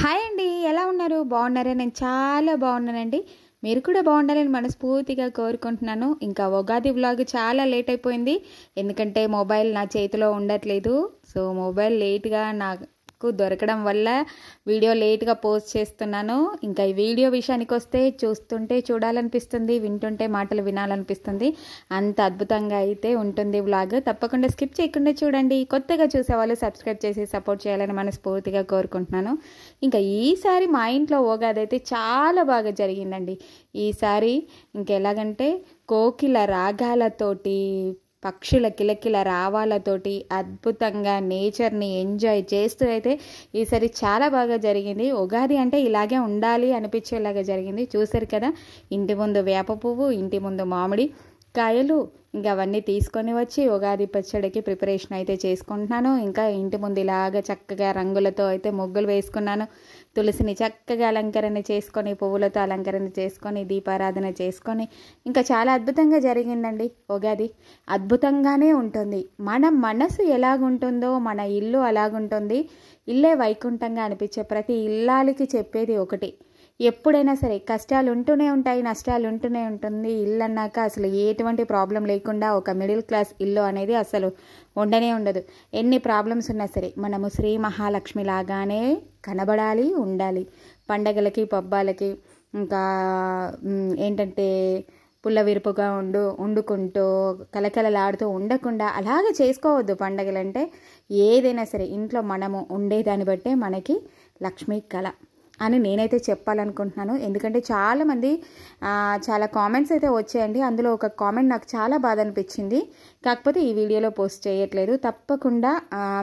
Hi అండి. ఎలా ఉన్నారు? బాగున్నారా? నేను చాలా బాగున్నానండి. మీరు కూడా బాగుండాలని మనస్ఫూర్తిగా కోరుకుంటున్నాను. ఇంకా ఉగాది వ్లాగ్ చాలా లేట్ అయిపోయింది. ఎందుకంటే మొబైల్ నా చేతిలో ఉండట్లేదు. సో మొబైల్ లేట్గా నాకు దొరకడం వల్ల వీడియో లేట్గా పోస్ట్ చేస్తున్నాను. ఇంకా ఈ వీడియో విషయానికి వస్తే చూస్తుంటే చూడాలనిపిస్తుంది, వింటుంటే మాటలు వినాలనిపిస్తుంది. అంత అద్భుతంగా అయితే ఉంటుంది వ్లాగ్. తప్పకుండా స్కిప్ చేయకుండా చూడండి. కొత్తగా చూసేవాళ్ళు సబ్స్క్రైబ్ చేసి సపోర్ట్ చేయాలని మనస్ఫూర్తిగా కోరుకుంటున్నాను. ఇంకా ఈసారి మా ఇంట్లో ఉగాది అయితే చాలా బాగా జరిగిందండి. ఈసారి ఇంకెలాగంటే కోకిల రాగాలతోటి, పక్షుల కిలకిల రావాలతోటి అద్భుతంగా నేచర్ని ఎంజాయ్ చేస్తూ అయితే ఈసారి చాలా బాగా జరిగింది. ఉగాది అంటే ఇలాగే ఉండాలి అనిపించేలాగా జరిగింది. చూసారు కదా, ఇంటి ముందు వేప పువ్వు, ఇంటి ముందు మామిడి కాయలు, ఇంకా అవన్నీ తీసుకొని వచ్చి ఉగాది పచ్చడికి ప్రిపరేషన్ అయితే చేసుకుంటున్నాను. ఇంకా ఇంటి ముందు ఇలాగ చక్కగా రంగులతో అయితే ముగ్గులు వేసుకున్నాను. తులసిని చక్కగా అలంకరణ చేసుకొని, పువ్వులతో అలంకరణ చేసుకొని, దీపారాధన చేసుకొని ఇంకా చాలా అద్భుతంగా జరిగిందండి. ఉగాది అద్భుతంగానే ఉంటుంది. మన మనసు ఎలాగుంటుందో మన ఇల్లు అలాగుంటుంది. ఇల్లే వైకుంఠంగా అనిపించే ప్రతి ఇల్లాలికి చెప్పేది ఒకటి, ఎప్పుడైనా సరే కష్టాలు ఉంటూనే ఉంటాయి, నష్టాలు ఉంటూనే ఉంటుంది. ఇల్లు అన్నాక అసలు ఎటువంటి ప్రాబ్లం లేకుండా ఒక మిడిల్ క్లాస్ ఇల్లు అనేది అసలు ఉండనే ఉండదు. ఎన్ని ప్రాబ్లమ్స్ ఉన్నా సరే మనము శ్రీ మహాలక్ష్మి లాగానే కనబడాలి, ఉండాలి. పండగలకి పబ్బాలకి ఇంకా ఏంటంటే పుల్ల విరుపుగా వండుకుంటూ కలకలలాడుతూ ఉండకుండా అలాగే చేసుకోవద్దు. పండగలంటే ఏదైనా సరే ఇంట్లో మనము ఉండేదాన్ని బట్టే మనకి లక్ష్మీ కళ అని నేనైతే చెప్పాలనుకుంటున్నాను. ఎందుకంటే చాలామంది చాలా కామెంట్స్ అయితే వచ్చాయండి. అందులో ఒక కామెంట్ నాకు చాలా బాధ అనిపించింది. కాకపోతే ఈ వీడియోలో పోస్ట్ చేయట్లేదు, తప్పకుండా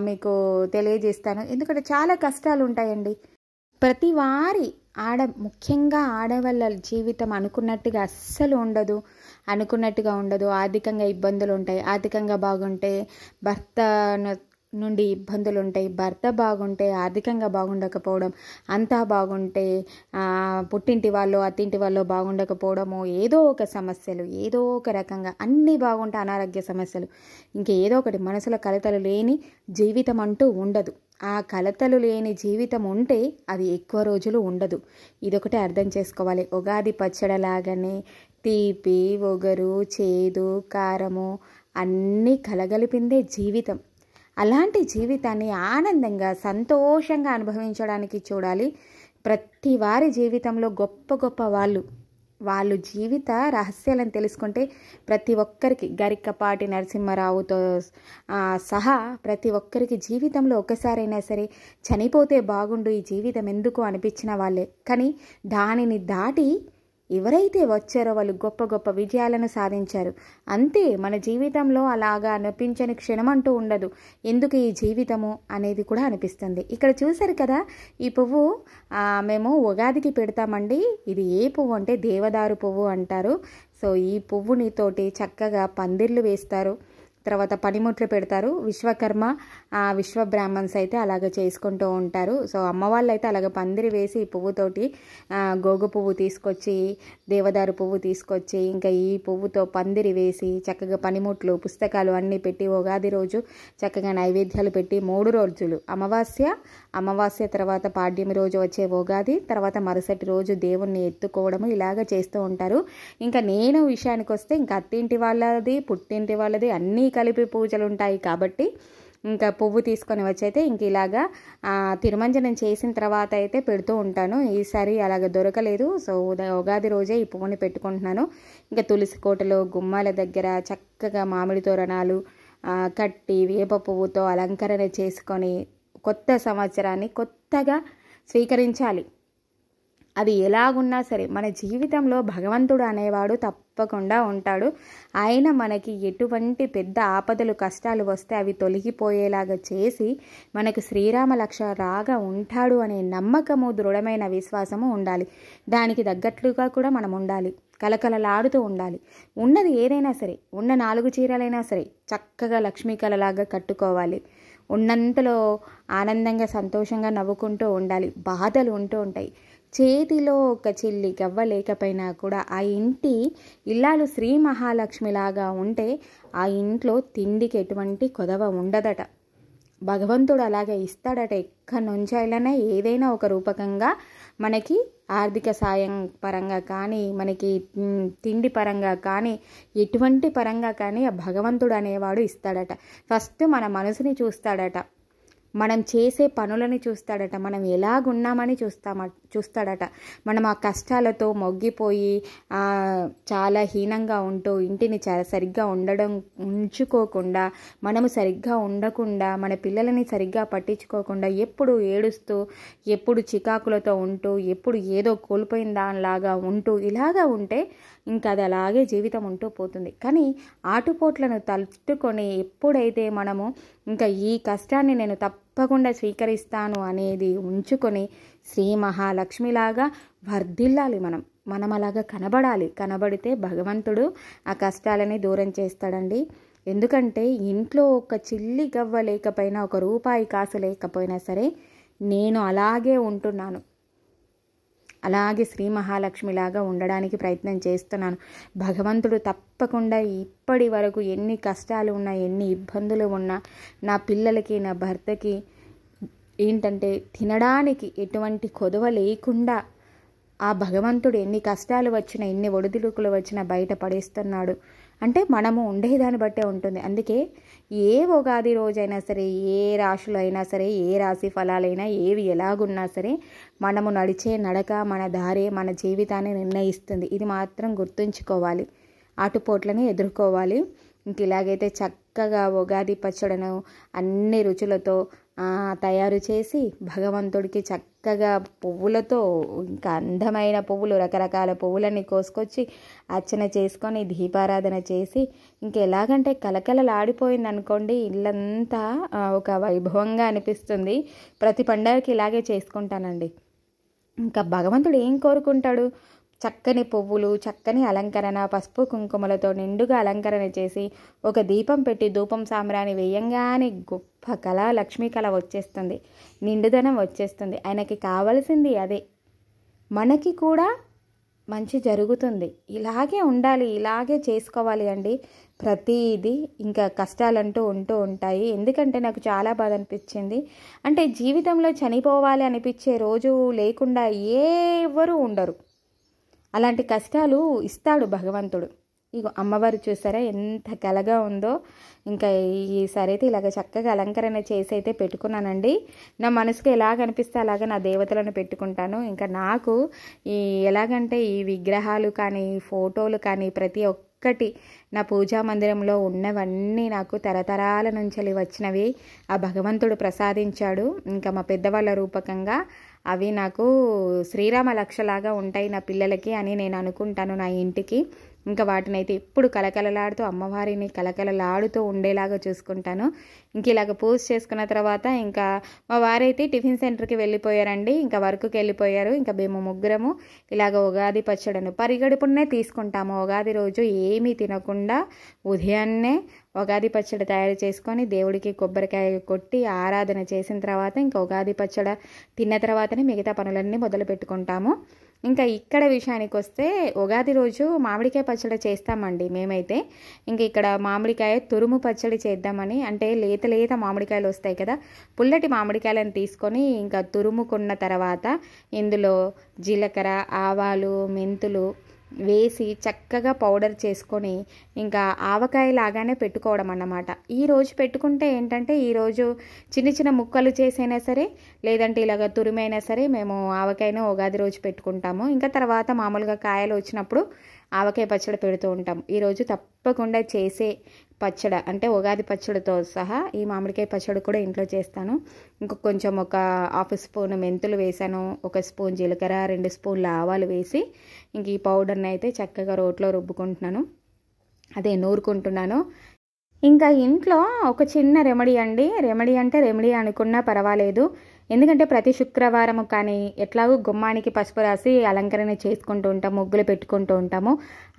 మీకు తెలియజేస్తాను. ఎందుకంటే చాలా కష్టాలు ఉంటాయండి. ప్రతి వారి ముఖ్యంగా ఆడవాళ్ళ జీవితం అనుకున్నట్టుగా అస్సలు ఉండదు, ఆర్థికంగా ఇబ్బందులు ఉంటాయి. ఆర్థికంగా బాగుంటే భర్త నుండి ఇబ్బందులు ఉంటాయి, భర్త బాగుంటే ఆర్థికంగా బాగుండకపోవడం, అంతా బాగుంటే పుట్టింటి వాళ్ళు అత్తింటి వాళ్ళు బాగుండకపోవడము, ఏదో ఒక సమస్యలు, ఏదో ఒక రకంగా అన్నీ బాగుంటే అనారోగ్య సమస్యలు, ఇంకేదో ఒకటి. మనసులో కలతలు లేని జీవితం అంటూ ఉండదు. ఆ కలతలు లేని జీవితం ఉంటే అది ఎక్కువ రోజులు ఉండదు. ఇదొకటి అర్థం చేసుకోవాలి. ఉగాది పచ్చడిలాగానే తీపి, ఒగరు, చేదు, కారము అన్నీ కలగలిపిందే జీవితం. అలాంటి జీవితాన్ని ఆనందంగా సంతోషంగా అనుభవించడానికి చూడాలి. ప్రతి వారి జీవితంలో గొప్ప గొప్ప వాళ్ళు జీవిత రహస్యాలను తెలుసుకుంటే ప్రతి ఒక్కరికి, గరికపాటి నరసింహారావుతో సహా ప్రతి ఒక్కరికి జీవితంలో ఒక్కసారైనా సరే చనిపోతే బాగుండు, ఈ జీవితం ఎందుకు అనిపించిన వాళ్ళే. కానీ దానిని దాటి ఎవరైతే వచ్చారో వాళ్ళు గొప్ప గొప్ప విజయాలను సాధించారు. అంతే, మన జీవితంలో అలాగా అనిపించని క్షణం అంటూ ఉండదు. ఎందుకు ఈ జీవితము అనేది కూడా అనిపిస్తుంది. ఇక్కడ చూసారు కదా, ఈ పువ్వు మేము ఉగాదికి పెడతామండి. ఇది ఏ పువ్వు అంటే దేవదారు పువ్వు అంటారు. సో ఈ పువ్వుని తోటి చక్కగా పందిర్లు వేస్తారు, తర్వాత పనిముట్లు పెడతారు. విశ్వకర్మ విశ్వబ్రాహ్మణ్స్ అయితే అలాగ చేసుకుంటూ ఉంటారు. సో అమ్మ వాళ్ళు అయితే అలాగ పందిరి వేసి ఈ పువ్వుతోటి గోగు పువ్వు తీసుకొచ్చి, దేవదారు పువ్వు తీసుకొచ్చి, ఇంకా ఈ పువ్వుతో పందిరి వేసి చక్కగా పనిముట్లు, పుస్తకాలు అన్నీ పెట్టి ఉగాది రోజు చక్కగా నైవేద్యాలు పెట్టి 3 రోజులు, అమావాస్య తర్వాత పాడ్యమి రోజు వచ్చే ఉగాది, తర్వాత మరుసటి రోజు దేవుణ్ణి ఎత్తుకోవడము ఇలాగ చేస్తూ ఉంటారు. ఇంకా నేను విషయానికి వస్తే ఇంకా అత్తింటి వాళ్ళది పుట్టింటి వాళ్ళది అన్నీ కలిపి పూజలు ఉంటాయి కాబట్టి ఇంకా పువ్వు తీసుకొని వచ్చైతే ఇంక ఇలాగా తిరుమంజనం చేసిన తర్వాత అయితే పెడుతూ ఉంటాను. ఈసారి అలాగ దొరకలేదు. సో ఉగాది రోజే ఈ పువ్వుని పెట్టుకుంటున్నాను. ఇంకా తులసి కోటలో గుమ్మాల దగ్గర చక్కగా మామిడి తోరణాలు కట్టి వేప పువ్వుతో అలంకరణ చేసుకొని కొత్త సంవత్సరాన్ని కొత్తగా స్వీకరించాలి. అది ఎలాగున్నా సరే మన జీవితంలో భగవంతుడు అనేవాడు తప్పకుండా ఉంటాడు. ఆయన మనకి ఎటువంటి పెద్ద ఆపదలు, కష్టాలు వస్తే అవి తొలగిపోయేలాగా చేసి మనకు శ్రీరామ లక్ష రాగా ఉంటాడు అనే నమ్మకము, దృఢమైన విశ్వాసము ఉండాలి. దానికి తగ్గట్లుగా కూడా మనం ఉండాలి, కలకలలాడుతూ ఉండాలి. ఉన్నది ఏదైనా సరే, ఉన్న 4 చీరలైనా సరే చక్కగా లక్ష్మీ కళలాగా కట్టుకోవాలి. ఉన్నంతలో ఆనందంగా సంతోషంగా నవ్వుకుంటూ ఉండాలి. బాధలు ఉంటూ ఉంటాయి. చేతిలో ఒక చిల్లి గవ్వ లేకపోయినా కూడా ఆ ఇంటి ఇల్లాలు శ్రీ మహాలక్ష్మిలాగా ఉంటే ఆ ఇంట్లో తిండికి ఎటువంటి కొదవ ఉండదట. భగవంతుడు అలాగే ఇస్తాడట. ఎక్కడి నుంచి అయినా ఏదైనా ఒక రూపకంగా మనకి ఆర్థిక సాయం పరంగా కానీ, మనకి తిండి పరంగా కానీ, ఎటువంటి పరంగా కానీ ఆ భగవంతుడు అనేవాడు ఇస్తాడట. ఫస్ట్ మన మనసుని చూస్తాడట, మనం చేసే పనులని చూస్తాడట, మనం ఎలాగున్నామని చూస్తాడట. మనం ఆ కష్టాలతో మొగ్గిపోయి చాలా హీనంగా ఉంటూ ఇంటిని సరిగ్గా ఉంచుకోకుండా, మనము సరిగ్గా ఉండకుండా, మన పిల్లలని సరిగ్గా పట్టించుకోకుండా, ఎప్పుడు ఏడుస్తూ, ఎప్పుడు చికాకులతో ఉంటూ, ఎప్పుడు ఏదో కోల్పోయిన దానిలాగా ఉంటూ, ఇలాగా ఉంటే ఇంకా అది అలాగే జీవితం ఉంటూ పోతుంది. కానీ ఆటుపోట్లను తట్టుకొని ఎప్పుడైతే మనము ఇంకా ఈ కష్టాన్ని నేను తప్పకుండా స్వీకరిస్తాను అనేది ఉంచుకొని శ్రీ మహాలక్ష్మిలాగా వర్ధిల్లాలి. మనం అలాగా కనబడితే భగవంతుడు ఆ కష్టాలని దూరం చేస్తాడండి. ఎందుకంటే ఇంట్లో ఒక చిల్లి గవ్వ లేకపోయినా, ఒక రూపాయి కాసు లేకపోయినా సరే నేను అలాగే ఉంటున్నాను, అలాగే శ్రీ మహాలక్ష్మిలాగా ఉండడానికి ప్రయత్నం చేస్తున్నాను. భగవంతుడు తప్పకుండా ఇప్పటి వరకు ఎన్ని కష్టాలు ఉన్నా, ఎన్ని ఇబ్బందులు ఉన్నా, నా పిల్లలకి, నా భర్తకి ఏంటంటే తినడానికి ఎటువంటి కొదవ లేకుండా ఆ భగవంతుడు ఎన్ని కష్టాలు వచ్చినా, ఎన్ని ఒడిదుడుకులు వచ్చినా బయట పడేస్తున్నాడు. అంటే మనము ఉండేదాన్ని బట్టే ఉంటుంది. అందుకే ఏ ఉగాది రోజైనా సరే, ఏ రాశులు అయినా సరే, ఏ రాశి ఫలాలైనా ఏవి ఎలాగున్నా సరే, మనము నడిచే నడక, మన దారే మన జీవితాన్ని నిర్ణయిస్తుంది. ఇది మాత్రం గుర్తుంచుకోవాలి. ఆటుపోట్లని ఎదుర్కోవాలి. ఇంక ఇలాగైతే చక్కగా ఉగాది పచ్చడను అన్ని రుచులతో తయారు చేసి భగవంతుడికి చక్కగా పువ్వులతో, ఇంకా అందమైన పువ్వులు, రకరకాల పువ్వులని కోసుకొచ్చి అర్చన చేసుకొని దీపారాధన చేసి, ఇంక ఎలాగంటే కలకలలాడిపోయింది అనుకోండి, ఇల్లంతా ఒక వైభవంగా అనిపిస్తుంది. ప్రతి పండగకి ఇలాగే చేసుకుంటానండి. ఇంకా భగవంతుడు ఏం కోరుకుంటాడు? చక్కని పువ్వులు, చక్కని అలంకరణ, పసుపు కుంకుమలతో నిండుగా అలంకరణ చేసి ఒక దీపం పెట్టి ధూపం సాంబ్రాణి వేయంగానే గొప్ప కళ, లక్ష్మీ కళ వచ్చేస్తుంది, నిండుదనం వచ్చేస్తుంది. ఆయనకి కావలసింది అదే. మనకి కూడా మంచి జరుగుతుంది. ఇలాగే ఉండాలి, ఇలాగే చేసుకోవాలి అండి ప్రతిదీ. ఇంకా కష్టాలంటూ ఉంటూ ఉంటాయి. ఎందుకంటే నాకు చాలా బాధ అనిపించింది. అంటే జీవితంలో చనిపోవాలి అనిపించే రోజు లేకుండా ఎవరు ఉండరు. అలాంటి కష్టాలు ఇస్తాడు భగవంతుడు. ఇగో అమ్మవారు చూసారా ఎంత కలగా ఉందో. ఇంకా ఈసారి అయితే ఇలాగ చక్కగా అలంకరణ చేసి అయితే పెట్టుకున్నానండి. నా మనసుకి ఎలాగ అనిపిస్తే అలాగ నా దేవతలను పెట్టుకుంటాను. ఇంకా నాకు ఎలాగంటే ఈ విగ్రహాలు కానీ, ఫోటోలు కానీ ప్రతి ఒక్కటి నా పూజా మందిరంలో ఉన్నవన్నీ నాకు తరతరాల నుంచి వచ్చినవి ఆ భగవంతుడు ప్రసాదించాడు. ఇంకా మా పెద్దవాళ్ళ రూపకంగా అవి నాకు శ్రీరామ లక్షలాగా ఉంటాయి నా పిల్లలకి అని నేను అనుకుంటాను నా ఇంటికి. ఇంకా వాటిని అయితే ఎప్పుడు కలకలలాడుతూ, అమ్మవారిని కలకలలాడుతూ ఉండేలాగా చూసుకుంటాను. ఇంక ఇలాగ పూజ చేసుకున్న తర్వాత ఇంకా మా వారైతే టిఫిన్ సెంటర్కి వెళ్ళిపోయారండి. ఇంకా వర్క్కి వెళ్ళిపోయారు. ఇంకా మేము ముగ్గురము ఇలాగ ఉగాది పచ్చడను పరిగడుపునే తీసుకుంటాము. ఉగాది రోజు ఏమీ తినకుండా ఉదయాన్నే ఉగాది పచ్చడి తయారు చేసుకొని దేవుడికి కొబ్బరికాయ కొట్టి ఆరాధన చేసిన తర్వాత ఇంకా ఉగాది పచ్చడి తిన్న తర్వాతనే మిగతా పనులన్నీ మొదలు పెట్టుకుంటాము. ఇంకా ఇక్కడ విషయానికి వస్తే ఉగాది రోజు మామిడికాయ పచ్చడి చేస్తామండి మేమైతే. ఇంక ఇక్కడ మామిడికాయ తురుము పచ్చడి చేద్దామని, అంటే లేత మామిడికాయలు వస్తాయి కదా, పుల్లటి మామిడికాయలను తీసుకొని ఇంకా తురుముకున్న తర్వాత ఇందులో జీలకర్ర, ఆవాలు, మెంతులు వేసి చక్కగా పౌడర్ చేసుకొని ఇంకా ఆవకాయ లాగానే పెట్టుకోవడం అన్నమాట. ఈరోజు పెట్టుకుంటే ఏంటంటే ఈరోజు చిన్న చిన్న ముక్కలు చేసైనా సరే, లేదంటే ఇలాగ తురిమైనా సరే మేము ఆవకాయను ఉగాది రోజు పెట్టుకుంటాము. ఇంకా తర్వాత మామూలుగా కాయలు వచ్చినప్పుడు ఆవకాయ పచ్చడి పెడుతూ ఉంటాం. ఈరోజు తప్పకుండా చేసే పచ్చడి అంటే ఉగాది పచ్చడితో సహా ఈ మామిడికాయ పచ్చడి కూడా ఇంట్లో చేస్తాను. ఇంకొక కొంచెం ఒక 1/2 స్పూన్ మెంతులు వేసాను, 1 స్పూన్ జీలకర్ర, 2 స్పూన్ల ఆవాలు వేసి ఇంక ఈ పౌడర్ని అయితే చక్కగా రోట్లో రుబ్బుకుంటున్నాను, అదే నూరుకుంటున్నాను. ఇంకా ఇంట్లో ఒక చిన్న రెమెడీ అండి. రెమెడీ అనుకున్నా పర్వాలేదు. ఎందుకంటే ప్రతి శుక్రవారం కానీ ఎట్లాగో గుమ్మానికి పసుపు రాసి అలంకరణ చేసుకుంటూ ఉంటాం, ముగ్గులు పెట్టుకుంటూ ఉంటాము.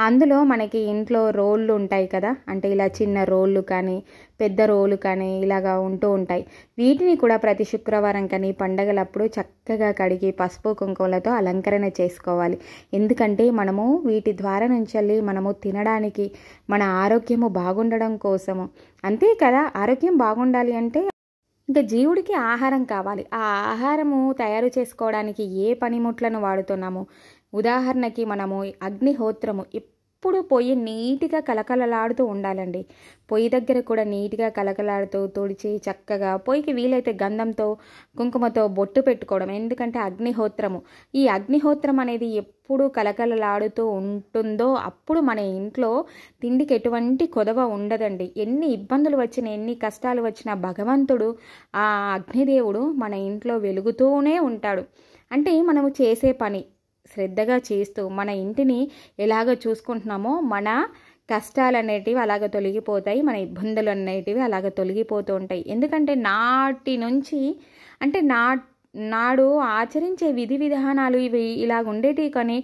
అందులో మనకి ఇంట్లో రోళ్ళు ఉంటాయి కదా, అంటే ఇలా చిన్న రోళ్ళు కానీ పెద్ద రోలు కానీ ఇలాగా ఉంటూ ఉంటాయి. వీటిని కూడా ప్రతి శుక్రవారం కానీ పండగలప్పుడు చక్కగా కడిగి పసుపు కుంకుమలతో అలంకరణ చేసుకోవాలి. ఎందుకంటే మనము వీటి ద్వారా నుంచి మనము తినడానికి, మన ఆరోగ్యము బాగుండడం కోసము. అంతే కదా, ఆరోగ్యం బాగుండాలి అంటే ఇంకా జీవుడికి ఆహారం కావాలి. ఆ ఆహారము తయారు చేసుకోవడానికి ఏ పనిముట్లను వాడుతున్నాము? ఉదాహరణకి మనము అగ్నిహోత్రము ఎప్పుడు పొయ్యి నీట్గా కలకలలాడుతూ ఉండాలండి. పొయ్యి దగ్గర కూడా నీట్గా కలకలాడుతూ తుడిచి చక్కగా పొయ్యికి వీలైతే గంధంతో కుంకుమతో బొట్టు పెట్టుకోవడం. ఎందుకంటే అగ్నిహోత్రము, ఈ అగ్నిహోత్రం అనేది ఎప్పుడు కలకలలాడుతూ ఉంటుందో అప్పుడు మన ఇంట్లో తిండికి ఎటువంటి కొదవ ఉండదండి. ఎన్ని ఇబ్బందులు వచ్చినా ఎన్ని కష్టాలు వచ్చినా భగవంతుడు ఆ అగ్నిదేవుడు మన ఇంట్లో వెలుగుతూనే ఉంటాడు. అంటే మనము చేసే పని శ్రద్ధగా చేస్తూ మన ఇంటిని ఎలాగ చూసుకుంటున్నామో మన కష్టాలు అనేటివి అలాగ తొలగిపోతాయి, మన ఇబ్బందులు అనేటివి అలాగ తొలగిపోతూ ఉంటాయి. ఎందుకంటే నాటి నుంచి అంటే నాడు ఆచరించే విధి విధానాలు ఇవి ఇలాగ ఉండేటివి. కానీ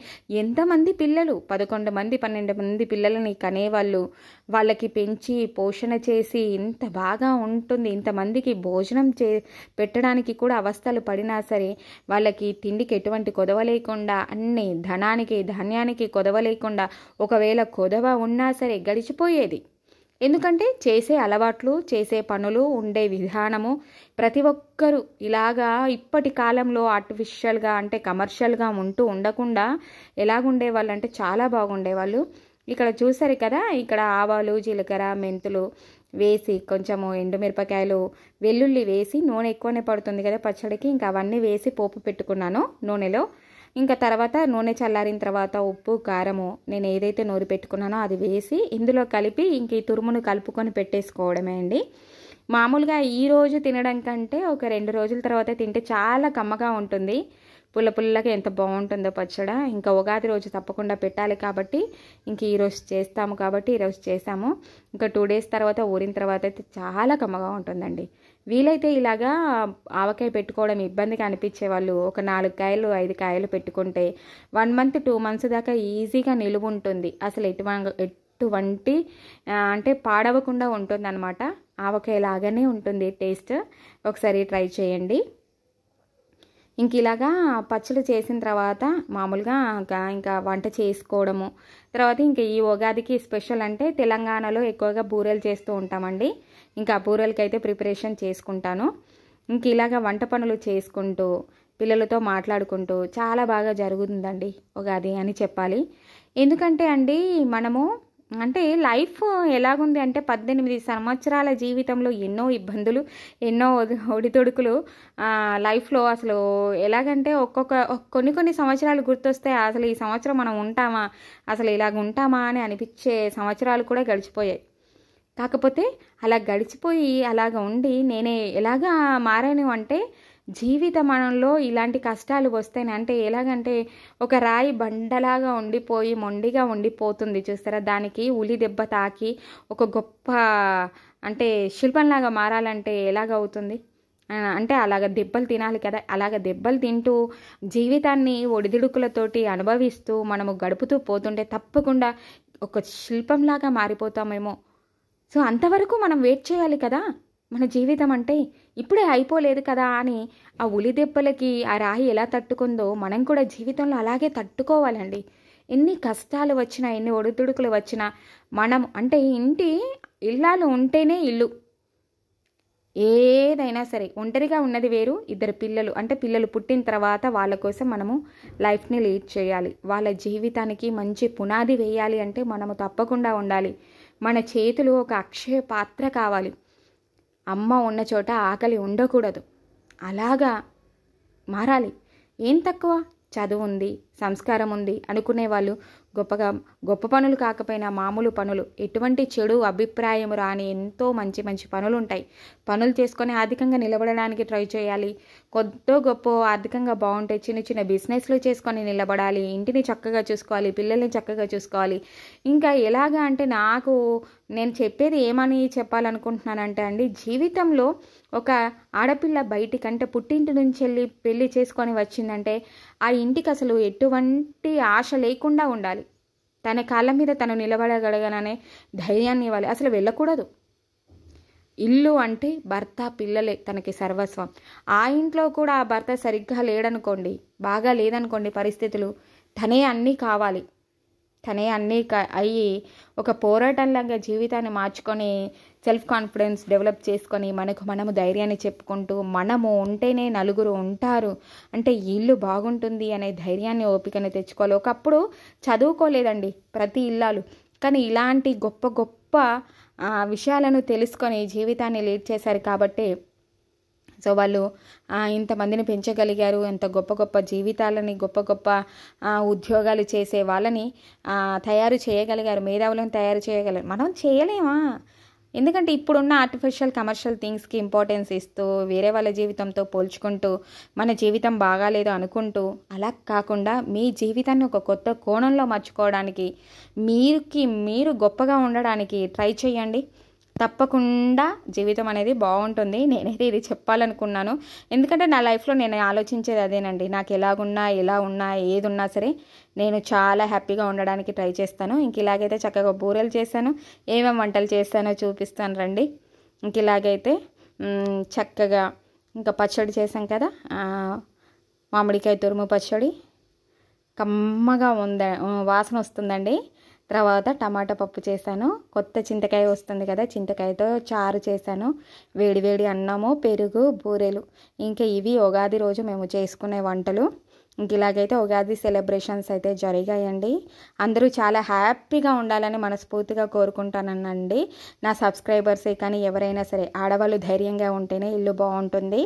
ఎంతమంది పిల్లలు 11 మంది 12 మంది పిల్లలని కనేవాళ్ళు, వాళ్ళకి పెంచి పోషణ చేసి ఇంత బాగా ఉంటుంది. ఇంతమందికి భోజనం పెట్టడానికి కూడా అవస్థలు పడినా సరే వాళ్ళకి తిండికి ఎటువంటి కొదవ లేకుండా, అన్ని ధనానికి ధాన్యానికి కొదవ లేకుండా, ఒకవేళ కొదవ ఉన్నా సరే గడిచిపోయేది. ఎందుకంటే చేసే అలవాట్లు, చేసే పనులు, ఉండే విధానము ప్రతి ఒక్కరూ ఇలాగా ఇప్పటి కాలంలో ఆర్టిఫిషియల్గా అంటే కమర్షియల్గా ఉండకుండా ఎలాగుండేవాళ్ళు అంటే చాలా బాగుండేవాళ్ళు. ఇక్కడ చూసారు కదా, ఇక్కడ ఆవాలు, జీలకర్ర, మెంతులు వేసి కొంచెము ఎండుమిరపకాయలు, వెల్లుల్లి వేసి నూనె ఎక్కువనే పడుతుంది కదా పచ్చడికి, ఇంకా అవన్నీ వేసి పోపు పెట్టుకున్నాను నూనెలో. ఇంకా తర్వాత నూనె చల్లారిన తర్వాత ఉప్పు, కారము నేను ఏదైతే నూరి పెట్టుకున్నానో అది వేసి ఇందులో కలిపి ఇంక ఈ తురుమును కలుపుకొని పెట్టేసుకోవడమే అండి. మామూలుగా ఈరోజు తినడం కంటే ఒక 2 రోజుల తర్వాత తింటే చాలా కమ్మగా ఉంటుంది. పుల్లగా ఎంత బాగుంటుందో పచ్చడి. ఇంకా ఉగాది రోజు తప్పకుండా పెట్టాలి కాబట్టి ఇంక ఈరోజు చేస్తాము కాబట్టి ఈరోజు చేసాము. ఇంకా 2 డేస్ తర్వాత ఊరిన తర్వాత అయితే చాలా కమ్మగా ఉంటుందండి. వీలైతే ఇలాగా ఆవకాయ పెట్టుకోవడం ఇబ్బందిగా అనిపించే వాళ్ళు ఒక 4 కాయలు 5 కాయలు పెట్టుకుంటే 1 మంత్ 2 మంత్స్ దాకా ఈజీగా నిలువ ఉంటుంది. అసలు ఎటువంటి అంటే పాడవకుండా ఉంటుంది అనమాట. ఆవకాయ లాగానే ఉంటుంది టేస్ట్. ఒకసారి ట్రై చేయండి. ఇంక ఇలాగా పచ్చడి చేసిన తర్వాత మామూలుగా ఇంకా వంట చేసుకోవడము. తర్వాత ఇంకా ఈ ఉగాదికి స్పెషల్ అంటే తెలంగాణలో ఎక్కువగా బూరెలు చేస్తూ ఉంటామండి. ఇంకా బూరెలకి అయితే ప్రిపరేషన్ చేసుకుంటాను. ఇంక ఇలాగా వంట పనులు చేసుకుంటూ పిల్లలతో మాట్లాడుకుంటూ చాలా బాగా జరుగుతుందండి ఉగాది అని చెప్పాలి. ఎందుకంటే అండి మనము అంటే లైఫ్ ఎలాగుంది అంటే 18 సంవత్సరాల జీవితంలో ఎన్నో ఇబ్బందులు, ఎన్నో ఒడిదొడుకులు లైఫ్లో అసలు ఎలాగంటే కొన్ని సంవత్సరాలు గుర్తొస్తే అసలు ఈ సంవత్సరం మనం ఉంటామా, అసలు ఇలాగ ఉంటామా అని అనిపించే సంవత్సరాలు కూడా గడిచిపోయాయి. కాకపోతే అలా గడిచిపోయి అలాగ ఉండి నేనే ఎలాగా మారాను అంటే జీవితమనంలో ఇలాంటి కష్టాలు వస్తాయి. అంటే ఎలాగంటే ఒక రాయి బండలాగా ఉండిపోయి మొండిగా ఉండిపోతుంది చూస్తారా, దానికి ఉలి దెబ్బ తాకి ఒక గొప్ప అంటే శిల్పంలాగా మారాలంటే ఎలాగవుతుంది అంటే అలాగ దెబ్బలు తినాలి కదా. అలాగ దెబ్బలు తింటూ జీవితాన్ని ఒడిదుడుకులతోటి అనుభవిస్తూ మనము గడుపుతూ పోతుంటే తప్పకుండా ఒక శిల్పంలాగా మారిపోతామేమో. సో అంతవరకు మనం వెయిట్ చేయాలి కదా. మన జీవితం అంటే ఇప్పుడే అయిపోలేదు కదా అని ఆ ఉలి దెబ్బలకి ఆ రాయి ఎలా తట్టుకుందో మనం కూడా జీవితంలో అలాగే తట్టుకోవాలండి. ఎన్ని కష్టాలు వచ్చినా ఎన్ని ఒడిదుడుకులు వచ్చినా మనం అంటే ఇల్లాలు ఉంటేనే ఇల్లు ఏదైనా సరే. ఒంటరిగా ఉన్నది వేరు, 2 పిల్లలు అంటే పిల్లలు పుట్టిన తర్వాత వాళ్ళ కోసం మనము లైఫ్ని లీడ్ చేయాలి. వాళ్ళ జీవితానికి మంచి పునాది వేయాలి అంటే మనము తప్పకుండా ఉండాలి. మన చేతులు ఒక అక్షయ పాత్ర కావాలి. అమ్మ ఉన్న చోట ఆకలి ఉండకూడదు. అలాగా మారాలి. ఏం తక్కువ, చదువు ఉంది, సంస్కారం ఉంది అనుకునే వాళ్ళు గొప్ప పనులు కాకపోయినా మామూలు పనులు, ఎటువంటి చెడు అభిప్రాయం రాని ఎంతో మంచి పనులు ఉంటాయి. పనులు చేసుకొని ఆర్థికంగా నిలబడడానికి ట్రై చేయాలి. గొప్ప ఆర్థికంగా బాగుంటాయి. చిన్న బిజినెస్లు చేసుకొని నిలబడాలి. ఇంటిని చక్కగా చూసుకోవాలి, పిల్లల్ని చక్కగా చూసుకోవాలి. ఇంకా ఎలాగా అంటే నేను చెప్పేది ఏమని చెప్పాలనుకుంటున్నానంటే అండి, జీవితంలో ఒక ఆడపిల్ల బయటికంటే పుట్టింటి నుంచి వెళ్ళి పెళ్లి చేసుకొని వచ్చిందంటే ఆ ఇంటికి అసలు ఎటువంటి ఆశ లేకుండా ఉండాలి. తన కాళ్ళ మీద తను నిలబడగలగననే ధైర్యాన్ని ఇవ్వాలి. అసలు వెళ్ళకూడదు. ఇల్లు అంటే భర్త పిల్లలే తనకి సర్వస్వం. ఆ ఇంట్లో కూడా ఆ భర్త సరిగ్గా లేడనుకోండి, బాగా లేదనుకోండి పరిస్థితులు, తనే అన్నీ కావాలి. తనే అన్నీ అయ్యి ఒక పోరాటంలాగా జీవితాన్ని మార్చుకొని సెల్ఫ్ కాన్ఫిడెన్స్ డెవలప్ చేసుకొని మనము ధైర్యాన్ని చెప్పుకుంటూ మనము ఉంటేనే నలుగురు ఉంటారు అంటే ఇల్లు బాగుంటుంది అనే ధైర్యాన్ని ఓపికని తెచ్చుకోవాలి. ఒకప్పుడు చదువుకోలేదండి ప్రతి ఇల్లాలు, కానీ ఇలాంటి గొప్ప గొప్ప విషయాలను తెలుసుకొని జీవితాన్ని లీడ్ చేశారు కాబట్టి సో వాళ్ళు ఇంతమందిని పెంచగలిగారు. ఎంత గొప్ప గొప్ప జీవితాలని గొప్ప గొప్ప ఉద్యోగాలు చేసే వాళ్ళని తయారు చేయగలిగారు, మేధావులను తయారు చేయగలిగారు. మనం చేయలేమా? ఎందుకంటే ఇప్పుడున్న ఆర్టిఫిషియల్ కమర్షియల్ థింగ్స్కి ఇంపార్టెన్స్ ఇస్తూ వేరే వాళ్ళ జీవితంతో పోల్చుకుంటూ మన జీవితం బాగాలేదు అనుకుంటూ అలా కాకుండా మీ జీవితాన్ని ఒక కొత్త కోణంలో మర్చుకోవడానికి మీరు గొప్పగా ఉండడానికి ట్రై చేయండి. తప్పకుండా జీవితం అనేది బాగుంటుంది. నేనైతే ఇది చెప్పాలనుకున్నాను, ఎందుకంటే నా లైఫ్లో నేను ఆలోచించేది అదేనండి. నాకు ఎలా ఉన్నా ఏది ఉన్నా సరే నేను చాలా హ్యాపీగా ఉండడానికి ట్రై చేస్తాను. ఇంక ఇలాగైతే చక్కగా బూరెలు చేశాను, ఏమేమి వంటలు చేస్తానో చూపిస్తాను రండి. ఇంక ఇలాగైతే చక్కగా ఇంకా పచ్చడి చేశాం కదా, మామిడికాయ తురుము పచ్చడి కమ్మగా వాసన వస్తుందండి. తర్వాత టమాటా పప్పు చేశాను, కొత్త చింతకాయ వస్తుంది కదా, చింతకాయతో చారు చేశాను, వేడివేడి అన్నము, పెరుగు, బూరెలు. ఇంకా ఇవి ఉగాది రోజు మేము చేసుకునే వంటలు. ఇంక ఇలాగైతే ఉగాది సెలబ్రేషన్స్ అయితే జరిగాయండి. అందరూ చాలా హ్యాపీగా ఉండాలని మనస్ఫూర్తిగా కోరుకుంటానండి. నా సబ్స్క్రైబర్సే కానీ ఎవరైనా సరే ఆడవాళ్ళు ధైర్యంగా ఉంటేనే ఇల్లు బాగుంటుంది.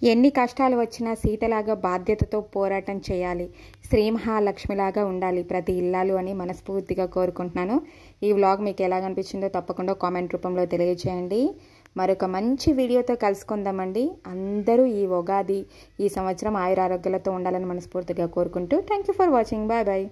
ఎన్ని కష్టాలు వచ్చినా సీతలాగా బాధ్యతతో పోరాటం చేయాలి, శ్రీ మహాలక్ష్మిలాగా ఉండాలి ప్రతి ఇల్లాలు అని మనస్ఫూర్తిగా కోరుకుంటున్నాను. ఈ వ్లాగ్ మీకు ఎలాగనిపించిందో తప్పకుండా కామెంట్ రూపంలో తెలియజేయండి. మరొక మంచి వీడియోతో కలుసుకుందామండి. అందరూ ఈ ఉగాది ఈ సంవత్సరం ఆయురారోగ్యాలతో ఉండాలని మనస్ఫూర్తిగా కోరుకుంటూ thank you for watching. Bye bye.